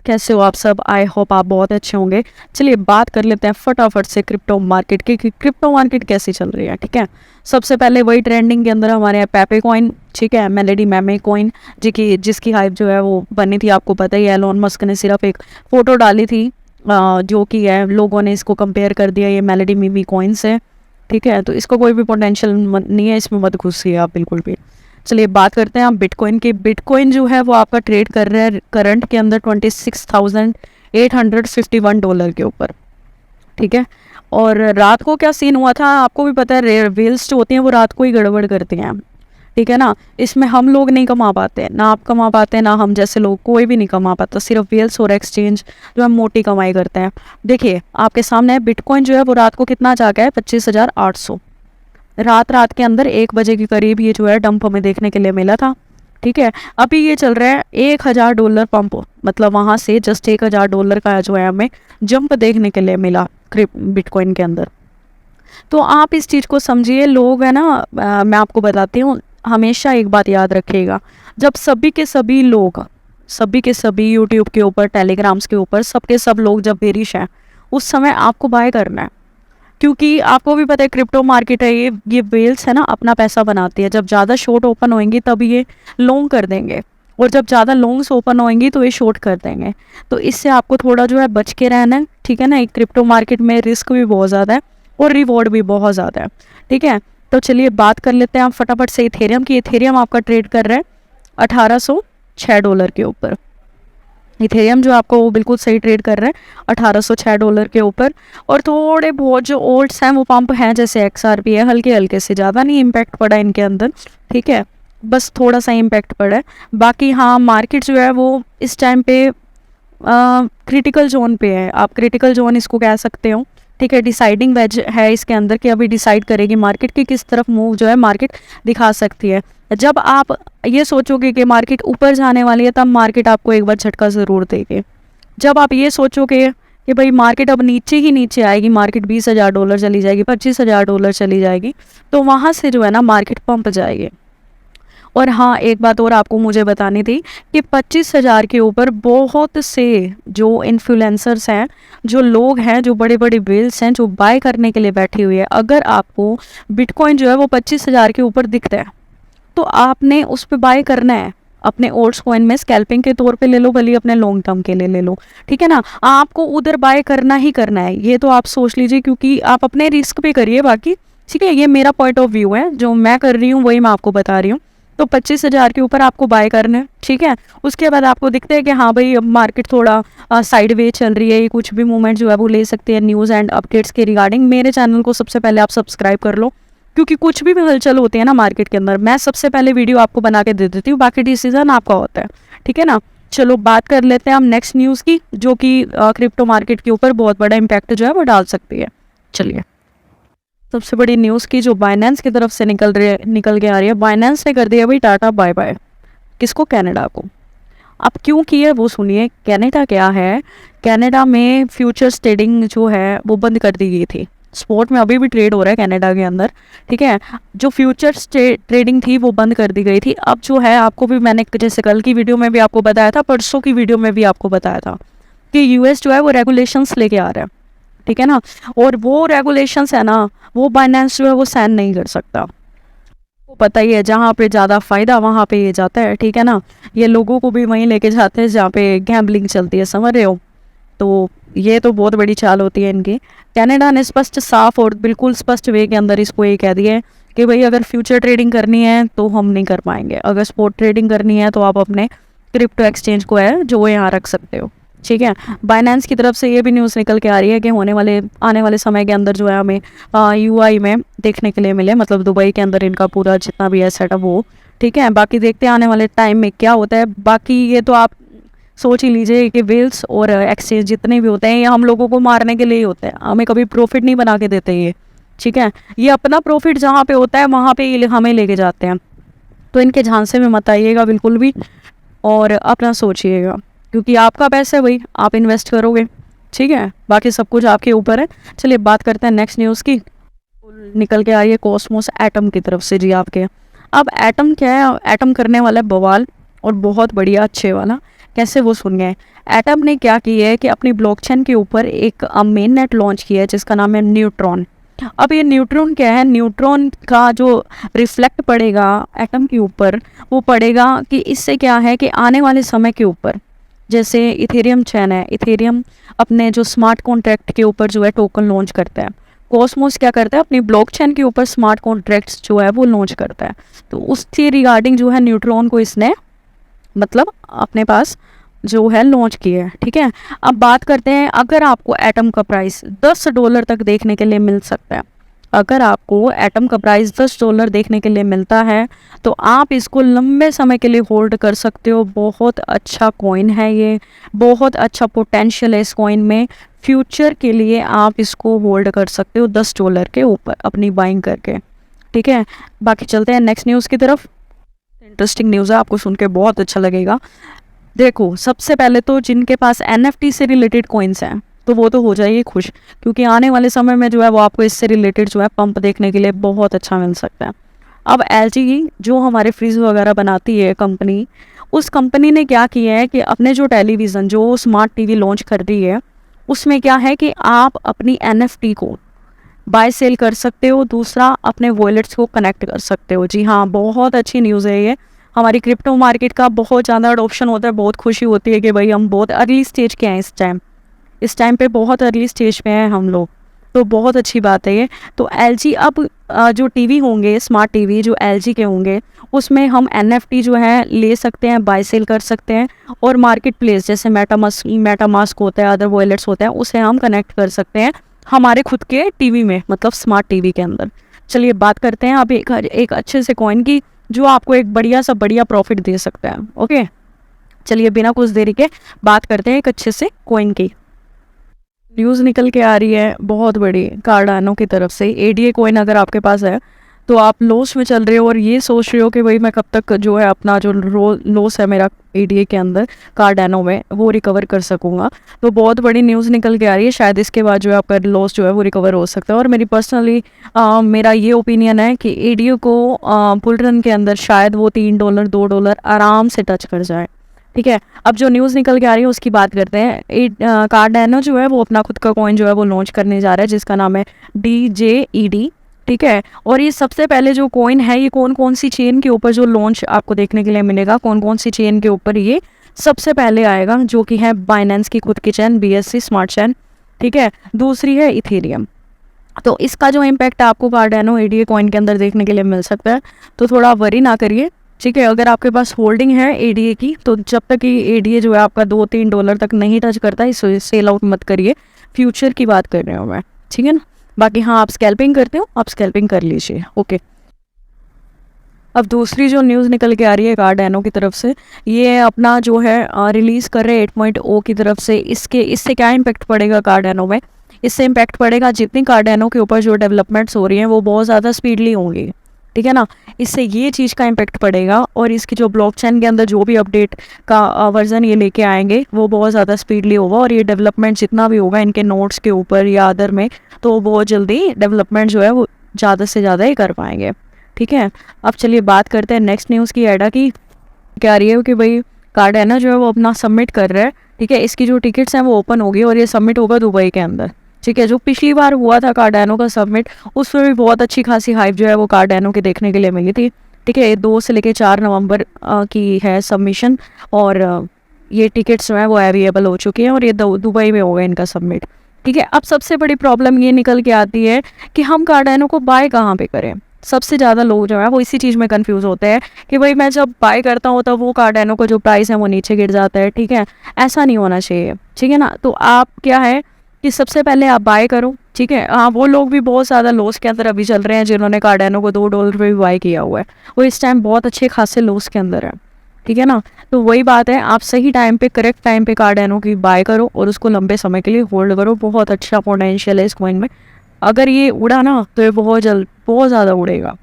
कैसे हो आप सब? आई होप आप बहुत अच्छे होंगे। चलिए बात कर लेते हैं फटाफट से क्रिप्टो मार्केट की कि क्रिप्टो मार्केट कैसी चल रही है। ठीक है, सबसे पहले वही ट्रेंडिंग के अंदर हमारे यहाँ पेपे कॉइन, ठीक है, मेलेडी मैमे कॉइन, जी जिसकी हाइप जो है वो बनी थी, आपको पता ही है। एलोन मस्क ने सिर्फ एक फ़ोटो डाली थी जो कि है, लोगों ने इसको कंपेयर कर दिया ये मेलेडी मीमी कॉइन से। ठीक है, तो इसको कोई भी पोटेंशियल नहीं है, इसमें मत घुसिए आप बिल्कुल भी। चलिए बात करते हैं आप बिटकॉइन की। बिटकॉइन जो है वो आपका ट्रेड कर रहा है करंट के अंदर $26,851 के ऊपर। ठीक है, और रात को क्या सीन हुआ था आपको भी पता है, वेल्स जो होती हैं वो रात को ही गड़बड़ करती हैं। ठीक है ना, इसमें हम लोग नहीं कमा पाते, ना आप कमा पाते, ना हम जैसे लोग, कोई भी नहीं कमा पाता, सिर्फ वेल्स और एक्सचेंज जो है मोटी कमाई करते हैं। देखिए आपके सामने है, बिटकॉइन जो है वो रात को कितना जा गया है, 25,800। रात के अंदर 1 बजे के करीब ये जो है डंप हमें देखने के लिए मिला था। ठीक है, अभी ये चल रहा है $1,000 पंप, मतलब वहाँ से जस्ट $1,000 का जो है हमें जंप देखने के लिए मिला बिटकॉइन के अंदर। तो आप इस चीज़ को समझिए, लोग है ना, मैं आपको बताती हूँ, हमेशा एक बात याद रखिएगा, जब सभी के सभी यूट्यूब के ऊपर, टेलीग्राम्स के ऊपर, सबके सब लोग जब बेरिश हैं, उस समय आपको बाय करना है। क्योंकि आपको भी पता है क्रिप्टो मार्केट है, ये वेल्स है ना, अपना पैसा बनाती है। जब ज़्यादा शॉर्ट ओपन होंगी तब ये लॉन्ग कर देंगे, और जब ज़्यादा लॉन्ग्स ओपन होंगी तो ये शॉर्ट कर देंगे। तो इससे आपको थोड़ा जो है बच के रहना है। ठीक है ना, एक क्रिप्टो मार्केट में रिस्क भी बहुत ज़्यादा है और रिवॉर्ड भी बहुत ज़्यादा है। ठीक है, तो चलिए बात कर लेते हैं आप फटाफट से इथेरियम की। इथेरियम आपका ट्रेड कर रहा है $1,806 के ऊपर। इथेरियम जो आपको वो बिल्कुल सही ट्रेड कर रहा है $1,806 के ऊपर। और थोड़े बहुत जो ओल्ड्स हैं वो पंप हैं, जैसे XRP है, हल्के हल्के से, ज़्यादा नहीं इम्पैक्ट पड़ा इनके अंदर। ठीक है, बस थोड़ा सा इम्पैक्ट पड़ा है। बाकी हाँ, मार्केट जो है वो इस टाइम पे क्रिटिकल जोन पे है, आप क्रिटिकल जोन इसको कह सकते हो। ठीक है, डिसाइडिंग वेज है इसके अंदर कि अभी डिसाइड करेगी मार्केट की किस तरफ मूव जो है मार्केट दिखा सकती है। जब आप ये सोचोगे कि मार्केट ऊपर जाने वाली है, तब मार्केट आपको एक बार झटका ज़रूर देगी। जब आप ये सोचोगे कि भाई मार्केट अब नीचे ही नीचे आएगी, मार्केट $20,000 चली जाएगी, $25,000 चली जाएगी, तो वहाँ से जो है ना मार्केट पंप जाएगी। और हाँ, एक बात और आपको मुझे बतानी थी कि 25,000 के ऊपर बहुत से जो इन्फ्लुएंसर्स हैं, जो लोग हैं, जो बड़े बड़े वेल्स हैं, जो बाय करने के लिए बैठी हुई है। अगर आपको बिटकॉइन जो है वो 25,000 के ऊपर दिखता है, तो आपने उस पर बाय करना है। अपने ओल्ड्स कॉइन में स्कैल्पिंग के तौर पे ले लो, भले अपने लॉन्ग टर्म के लिए ले लो। ठीक है ना, आपको उधर बाय करना ही करना है, ये तो आप सोच लीजिए, क्योंकि आप अपने रिस्क पे करिए। बाकी ठीक है, ये मेरा पॉइंट ऑफ व्यू है, जो मैं कर रही हूँ वही मैं आपको बता रही हूँ। तो 25,000 के ऊपर आपको बाय करना है। ठीक है, उसके बाद आपको दिखता है कि हाँ भाई अब मार्केट थोड़ा साइड वे चल रही है, ये कुछ भी मूवमेंट जो है वो ले सकते हैं न्यूज़ एंड अपडेट्स के रिगार्डिंग। मेरे चैनल को सबसे पहले आप सब्सक्राइब कर लो, क्योंकि कुछ भी हलचल होती है ना मार्केट के अंदर, मैं सबसे पहले वीडियो आपको बना के दे देती हूँ, बाकी डिसीजन आपका होता है। ठीक है ना, चलो बात कर लेते हैं हम नेक्स्ट न्यूज़ की, जो कि क्रिप्टो मार्केट के ऊपर बहुत बड़ा इम्पैक्ट जो है वो डाल सकती है। चलिए सबसे बड़ी न्यूज़ की जो बाइनेंस की तरफ से निकल के आ रही है, बाइनेंस ने कर दिया भाई टाटा बाय बाय। किसको? कनाडा को। अब क्यों की है वो सुनिए। कनाडा क्या है, कनाडा में फ्यूचर्स ट्रेडिंग जो है वो बंद कर दी गई थी। स्पॉट में अभी भी ट्रेड हो रहा है कनाडा के अंदर। ठीक है, जो फ्यूचर्स ट्रेडिंग थी वो बंद कर दी गई थी। अब जो है, आपको भी मैंने जैसे कल की वीडियो में भी आपको बताया था, परसों की वीडियो में भी आपको बताया था कि यूएस जो है वो रेगुलेशंस लेके आ रहा है। ठीक है ना, और वो रेगुलेशंस है ना, वो बाइनेंस जो है वो साइन नहीं कर सकता। वो पता ही है, जहाँ पे ज़्यादा फ़ायदा वहाँ पे ये जाता है। ठीक है ना, ये लोगों को भी वहीं लेके जाते हैं जहाँ पे गैम्बलिंग चलती है, समझ रहे हो। तो ये तो बहुत बड़ी चाल होती है इनकी। कनाडा ने स्पष्ट, साफ और बिल्कुल स्पष्ट वे के अंदर इसको ये कह दिया है कि भाई अगर फ्यूचर ट्रेडिंग करनी है तो हम नहीं कर पाएंगे, अगर स्पॉट ट्रेडिंग करनी है तो आप अपने क्रिप्टो एक्सचेंज को है जो यहाँ रख सकते हो। ठीक है, बाइनेंस की तरफ से ये भी न्यूज़ निकल के आ रही है कि आने वाले समय के अंदर जो है हमें यूआई में देखने के लिए मिले, मतलब दुबई के अंदर इनका पूरा जितना भी है सेटअप वो। ठीक है, बाकी देखते हैं आने वाले टाइम में क्या होता है। बाकी ये तो आप सोच ही लीजिए कि वेल्स और एक्सचेंज जितने भी होते हैं, ये हम लोगों को मारने के लिए ही होते हैं, हमें कभी प्रॉफिट नहीं बना के देते ये। ठीक है, ये अपना प्रॉफिट जहाँ पे होता है वहाँ पे ये हमें लेके जाते हैं। तो इनके झांसे में मत आइएगा बिल्कुल भी, और अपना सोचिएगा, क्योंकि आपका पैसा है भाई, आप इन्वेस्ट करोगे। ठीक है, बाकी सब कुछ आपके ऊपर है। चलिए बात करते हैं नेक्स्ट न्यूज़ की। निकल के आ रही है कॉस्मोस एटम की तरफ से जी आपके। अब एटम क्या है? एटम करने वाला है बवाल, और बहुत बढ़िया अच्छे वाला। कैसे वो सुन गए? एटम ने क्या किया है कि अपनी ब्लॉकचेन के ऊपर एक मेन नेट लॉन्च किया है जिसका नाम है न्यूट्रॉन। अब ये न्यूट्रॉन क्या है? न्यूट्रॉन का जो रिफ्लेक्ट पड़ेगा एटम के ऊपर, वो पड़ेगा कि इससे क्या है कि आने वाले समय के ऊपर, जैसे इथेरियम चैन है, इथेरियम अपने जो स्मार्ट कॉन्ट्रैक्ट के ऊपर जो है टोकन लॉन्च करता है, कॉस्मोस क्या करता है अपनी ब्लॉकचेन के ऊपर स्मार्ट कॉन्ट्रैक्ट्स जो है वो लॉन्च करता है। तो उसके रिगार्डिंग जो है न्यूट्रॉन को इसने मतलब अपने पास जो है लॉन्च किया है। ठीक है, अब बात करते हैं, अगर आपको एटम का प्राइस $10 तक देखने के लिए मिल सकता है, अगर आपको एटम का प्राइस $10 देखने के लिए मिलता है तो आप इसको लंबे समय के लिए होल्ड कर सकते हो। बहुत अच्छा कॉइन है ये, बहुत अच्छा पोटेंशियल है इस कॉइन में, फ्यूचर के लिए आप इसको होल्ड कर सकते हो $10 के ऊपर अपनी बाइंग करके। ठीक है, बाकी चलते हैं नेक्स्ट न्यूज़ की तरफ। इंटरेस्टिंग न्यूज़ है, आपको सुन के बहुत अच्छा लगेगा। देखो, सबसे पहले तो जिनके पास NFT से रिलेटेड कॉइन्स हैं तो वो तो हो जाइए खुश, क्योंकि आने वाले समय में जो है वो आपको इससे रिलेटेड जो है पंप देखने के लिए बहुत अच्छा मिल सकता है। अब LG जो हमारे फ्रिज वगैरह बनाती है कंपनी, उस कंपनी ने क्या किया है कि अपने जो टेलीविज़न जो स्मार्ट टीवी लॉन्च कर रही है उसमें क्या है कि आप अपनी NFT को बाय सेल कर सकते हो, दूसरा अपने वॉलेट्स को कनेक्ट कर सकते हो। जी हाँ, बहुत अच्छी न्यूज़ है ये। हमारी क्रिप्टो मार्केट का बहुत ज़्यादा अडोप्शन होता है, बहुत खुशी होती है कि भाई हम बहुत अर्ली स्टेज के हैं इस टाइम पे बहुत अर्ली स्टेज पे हैं हम लोग, तो बहुत अच्छी बात है ये। तो LG अब जो टीवी होंगे, स्मार्ट टीवी जो LG के होंगे, उसमें हम NFT जो है ले सकते हैं, बाय सेल कर सकते हैं, और मार्केट प्लेस जैसे मेटामास्क होता है, अदर वॉलेट्स होते हैं, उसे हम कनेक्ट कर सकते हैं हमारे खुद के टीवी में, मतलब स्मार्ट टीवी के अंदर। चलिए बात करते हैं अब एक अच्छे से कॉइन की जो आपको एक बढ़िया प्रॉफिट दे सकता है। ओके, चलिए बिना कुछ देरी के बात करते हैं एक अच्छे से कॉइन की। न्यूज़ निकल के आ रही है बहुत बड़ी कार्डानो की तरफ से। ADA कॉइन अगर आपके पास है तो आप लॉस में चल रहे हो और ये सोच रहे हो कि भाई मैं कब तक जो है अपना जो लॉस है मेरा ADA के अंदर कार्डानो में वो रिकवर कर सकूंगा, तो बहुत बड़ी न्यूज़ निकल के आ रही है। शायद इसके बाद जो है आपका लॉस जो है वो रिकवर हो सकता है। और मेरी पर्सनली मेरा ये ओपिनियन है कि ADA को बुल रन के अंदर शायद वो $3 $2 आराम से टच कर जाए। ठीक है, अब जो न्यूज़ निकल के आ रही है उसकी बात करते हैं। कार्डानो जो है वो अपना खुद का कॉइन जो है वो लॉन्च करने जा रहा है जिसका नाम है DJED। ठीक है, और ये सबसे पहले जो कॉइन है ये कौन कौन सी चेन के ऊपर जो लॉन्च आपको देखने के लिए मिलेगा, कौन कौन सी चेन के ऊपर ये सबसे पहले आएगा, जो कि है बाइनेंस की खुद की चेन BSC स्मार्ट चेन। ठीक है, दूसरी है इथेरियम। तो इसका जो इम्पैक्ट आपको कार्डानो ADA कॉइन के अंदर देखने के लिए मिल सकता है, तो थोड़ा वरी ना करिए। ठीक है, अगर आपके पास होल्डिंग है ADA की तो जब तक कि ADA जो है आपका $2-3 तक नहीं टच करता इसे सेल आउट मत करिए, फ्यूचर की बात कर रहे हो मैं। ठीक है ना, बाकी हाँ आप स्कैल्पिंग करते हो, आप स्कैल्पिंग कर लीजिए। ओके, अब दूसरी जो न्यूज़ निकल के आ रही है कार्डानो की तरफ से, ये अपना जो है रिलीज़ कर रहे हैं 8.0 की तरफ से। इससे क्या इम्पैक्ट पड़ेगा कार्डानो में? इससे इम्पैक्ट पड़ेगा जितनी कार्डानो के ऊपर जो डेवलपमेंट्स हो रही हैं वो बहुत ज़्यादा स्पीडली होंगी। ठीक है ना, इससे ये चीज़ का इम्पैक्ट पड़ेगा, और इसकी जो ब्लॉकचेन के अंदर जो भी अपडेट का वर्जन ये लेके आएंगे वो बहुत ज़्यादा स्पीडली होगा, और ये डेवलपमेंट जितना भी होगा इनके नोट्स के ऊपर या अदर में, तो बहुत जल्दी डेवलपमेंट जो है वो ज़्यादा से ज़्यादा ही कर पाएंगे। ठीक है, अब चलिए बात करते हैं नेक्स्ट न्यूज़ की। एडा की क्या रही है कि भाई कार्डानो जो है वो अपना सबमिट कर रहा है। ठीक है, इसकी जो टिकट्स हैं वो ओपन होगी और ये सबमिट होगा दुबई के अंदर। ठीक है, जो पिछली बार हुआ था कार्डानो का सबमिट, उसमें भी बहुत अच्छी खासी हाइप जो है वो कार्डानो के देखने के लिए मिली थी। ठीक है, 2 से लेकर 4 नवंबर की है सबमिशन, और ये टिकट्स जो है वो अवेलेबल हो चुकी हैं, और ये दुबई में होगा इनका सबमिट। ठीक है, अब सबसे बड़ी प्रॉब्लम ये निकल के आती है कि हम कार्डानो को बाय कहाँ पे करें। सबसे ज़्यादा लोग जो है वो इसी चीज़ में कंफ्यूज होते हैं कि भाई मैं जब बाय करता हूँ तब वो कार्डानो का जो प्राइस है वो नीचे गिर जाता है। ठीक है, ऐसा नहीं होना चाहिए। ठीक है ना, तो आप क्या है कि सबसे पहले आप बाय करो। ठीक है, हाँ वो लोग भी बहुत ज़्यादा लॉस के अंदर अभी चल रहे हैं जिन्होंने कार्डानो को $2 पे भी बाय किया हुआ है, वो इस टाइम बहुत अच्छे खासे लॉस के अंदर है। ठीक है ना, तो वही बात है, आप सही टाइम पे करेक्ट टाइम पे कार्डानो की बाय करो और उसको लंबे समय के लिए होल्ड करो। बहुत अच्छा पोटेंशियल है इस कॉइन में, अगर ये उड़ा ना तो ये बहुत ज़्यादा उड़ेगा।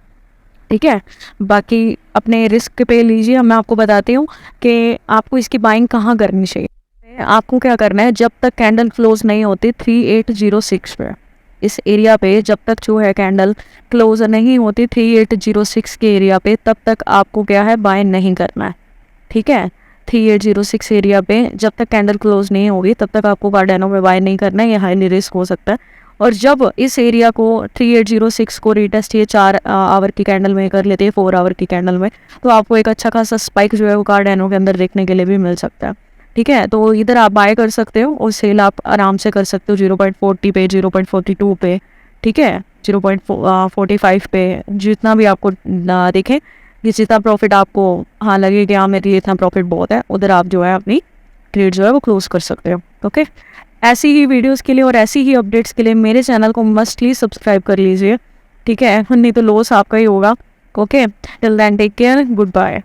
ठीक है, बाकी अपने रिस्क पे लीजिए। मैं आपको बताती हूँ कि आपको इसकी बाइंग कहाँ करनी चाहिए। आपको क्या करना है, जब तक कैंडल क्लोज नहीं होती 3806 पे, इस एरिया पे जब तक जो है कैंडल क्लोज नहीं होती 3806 के एरिया पे, तब तक आपको क्या है बाय नहीं करना है। ठीक है, 3806 एरिया पे जब तक कैंडल क्लोज नहीं होगी तब तक आपको कार्डेनो में बाय नहीं करना है, ये हाईली रिस्क हो सकता है। और जब इस एरिया को 3806 को रीटेस्ट ये 4 आवर की कैंडल में कर लेते हैं, 4 आवर की कैंडल में, तो आपको एक अच्छा खासा स्पाइक जो है वो कार्डेनो के अंदर देखने के लिए भी मिल सकता है। ठीक है, तो इधर आप बाय कर सकते हो और सेल आप आराम से कर सकते हो 0.40 पे, 0.42 पे, ठीक है, 0.45 पे, जितना भी आपको देखें कि जितना प्रॉफिट आपको हाँ लगे कि हाँ मेरे लिए इतना प्रॉफिट बहुत है, उधर आप जो है अपनी ट्रेड जो है वो क्लोज कर सकते हो। ओके, ऐसी ही वीडियोस के लिए और ऐसी ही अपडेट्स के लिए मेरे चैनल को मस्टली सब्सक्राइब कर लीजिए, ठीक है, नहीं तो लॉस आपका ही होगा। Okay, till then take care, good bye.